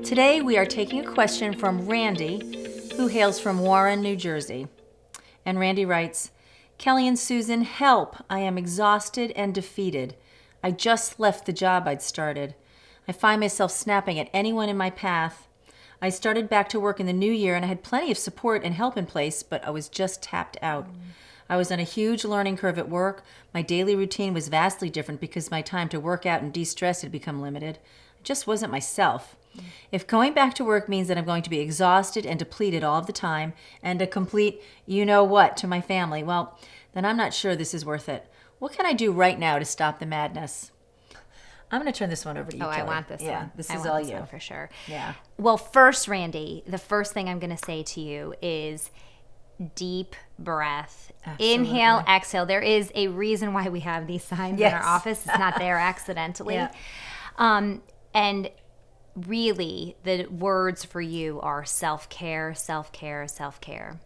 Today we are taking a question from Randi, who hails from Warren, New Jersey. And Randi writes, Kelley and Susan, help! I am exhausted and defeated. I just left the job I'd started. I find myself snapping at anyone in my path. I started back to work in the new year and I had plenty of support and help in place, but I was just tapped out. I was on a huge learning curve at work. My daily routine was vastly different because my time to work out and de-stress had become limited. I just wasn't myself. If going back to work means that I'm going to be exhausted and depleted all of the time and a complete you-know-what to my family, well, then I'm not sure this is worth it. What can I do right now to stop the madness? I'm going to turn this one over to you, Kelley. I want this one. Yeah, this I is want all this you. one for sure. Yeah. Well, first, Randi, the first thing I'm going to say to you is deep breath. Absolutely. Inhale, exhale. There is a reason why we have these signs in our office. It's not there accidentally. Yeah. And really, the words for you are self-care, self-care, self-care.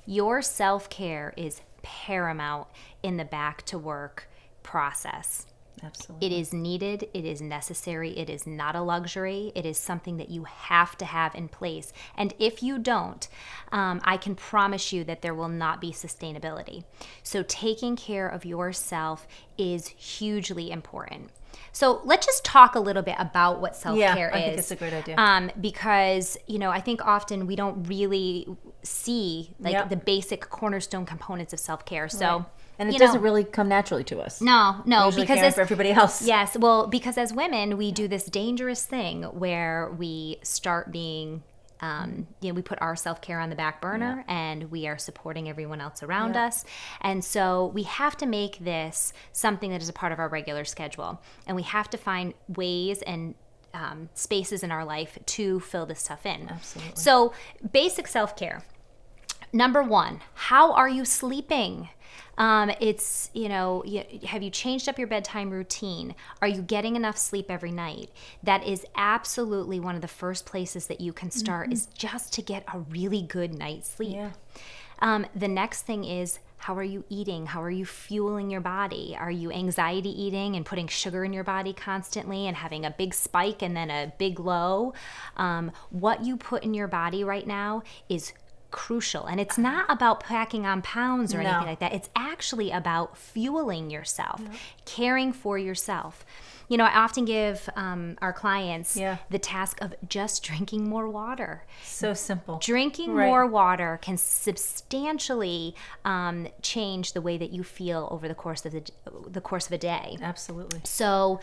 Your self-care is paramount in the back to work process. Absolutely. It is needed. It is necessary. It is not a luxury. It is something that you have to have in place. And if you don't, I can promise you that there will not be sustainability. So taking care of yourself is hugely important. So let's just talk a little bit about what self-care is. I think it's a great idea. Because, I think often we don't really see the basic cornerstone components of self-care. So, right. And it doesn't really come naturally to us. No, because for everybody else. Yes, well, because as women, we do this dangerous thing where we start being we put our self-care on the back burner and we are supporting everyone else around us. And so we have to make this something that is a part of our regular schedule. And we have to find ways and spaces in our life to fill this stuff in. Absolutely. So basic self-care. Number one, how are you sleeping? Have you changed up your bedtime routine? Are you getting enough sleep every night? That is absolutely one of the first places that you can start is just to get a really good night's sleep. Yeah. The next thing is, how are you eating? How are you fueling your body? Are you anxiety eating and putting sugar in your body constantly and having a big spike and then a big low? What you put in your body right now is crucial. And it's not about packing on pounds or anything like that. It's actually about fueling yourself, caring for yourself. I often give our clients the task of just drinking more water. So simple. Drinking more water can substantially change the way that you feel over the course of a day. Absolutely. So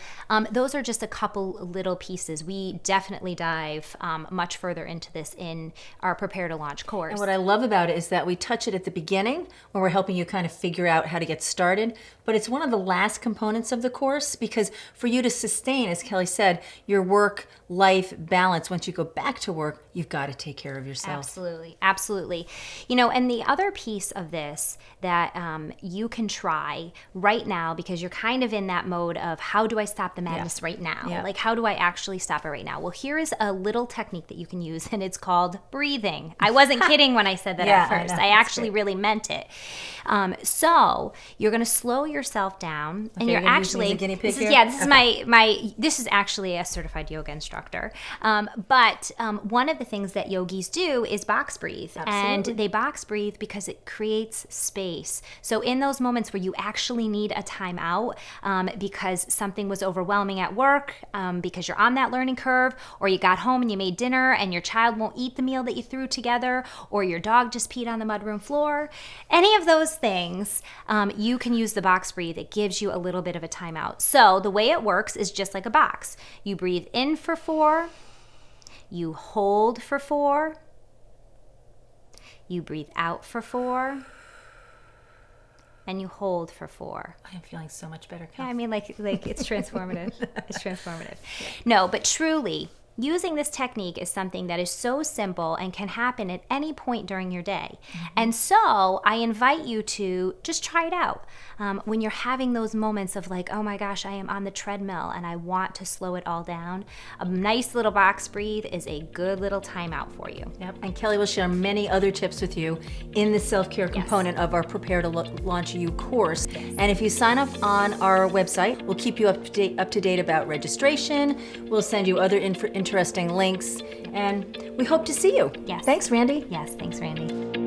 those are just a couple little pieces. We definitely dive much further into this in our Prepare to Launch course. And what I love about it is that we touch it at the beginning when we're helping you kind of figure out how to get started. But it's one of the last components of the course because for you to sustain, as Kelley said, your work-life balance, once you go back to work, you've got to take care of yourself. Absolutely. Absolutely. And the other piece of this that you can try right now, because you're kind of in that mode of how do I stop the madness right now? Yeah. Like, how do I actually stop it right now? Well, here is a little technique that you can use, and it's called breathing. I wasn't kidding when I said that at first. I actually really meant it. So you're going to slow yourself down, and you're actually a guinea pig here? This is this is actually a certified yoga instructor. But one of the things that yogis do is box breathe. Absolutely. And they box breathe because it creates space. So in those moments where you actually need a time out because something was overwhelming at work, because you're on that learning curve, or you got home and you made dinner and your child won't eat the meal that you threw together, or your dog just peed on the mudroom floor, any of those things, you can use the box breathe. It gives you a little bit of a timeout. So the way it works is just like a box. You breathe in for 4, you hold for 4, you breathe out for 4, and you hold for 4. I am feeling so much better. Yeah, I mean, like it's transformative. It's transformative. No, but truly, using this technique is something that is so simple and can happen at any point during your day. And so I invite you to just try it out. When you're having those moments of like, oh my gosh, I am on the treadmill and I want to slow it all down, a nice little box breathe is a good little timeout for you. Yep. And Kelley will share many other tips with you in the self-care component of our Prepare to Launch You course. And if you sign up on our website, we'll keep you up to date about registration. We'll send you other information interesting links, and we hope to see you. Yes. Thanks, Randy. Yes, thanks, Randy.